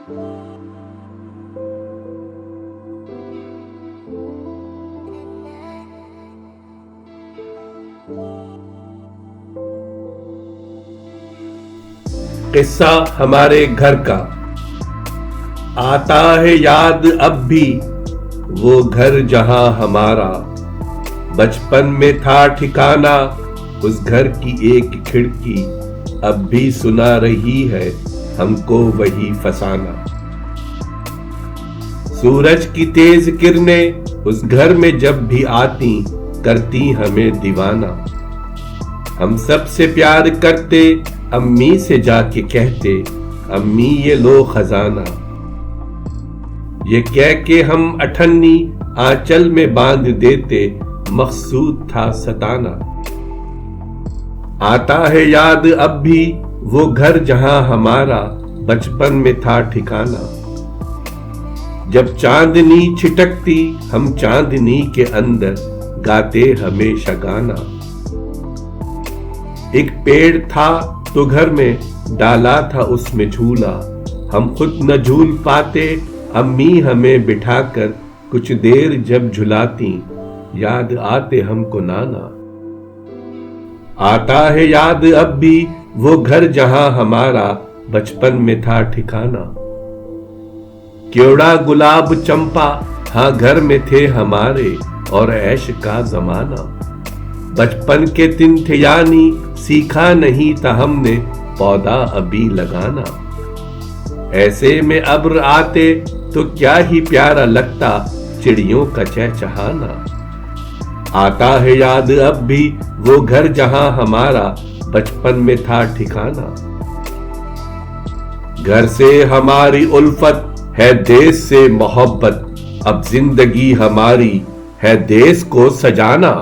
किस्सा हमारे घर का। आता है याद अब भी वो घर जहां हमारा बचपन में था ठिकाना। उस घर की एक खिड़की अब भी सुना रही है हमको वही फसाना। सूरज की तेज किरणें उस घर में जब भी आती करती हमें दीवाना। हम सबसे प्यार करते अम्मी से जाके कहते अम्मी ये लो खजाना। ये कह के हम अठन्नी आंचल में बांध देते मकसूद था सताना। आता है याद अब भी वो घर जहां हमारा बचपन में था ठिकाना। जब चांदनी छिटकती हम चांदनी के अंदर गाते हमेशा गाना। एक पेड़ था तो घर में डाला था उसमें झूला। हम खुद न झूल पाते अम्मी हमें बिठाकर कुछ देर जब झुलाती याद आते हमको नाना। आता है याद अब भी वो घर जहां हमारा बचपन में था ठिकाना। केवड़ा गुलाब चंपा हाँ घर में थे हमारे और ऐश का जमाना। बचपन के दिन थे यानी सीखा नहीं था हमने पौधा अभी लगाना। ऐसे में अब्र आते तो क्या ही प्यारा लगता चिड़ियों का चहचहाना। आता है याद अब भी वो घर जहां हमारा बचपन में था ठिकाना। घर से हमारी उल्फत है देश से मोहब्बत। अब जिंदगी हमारी है देश को सजाना।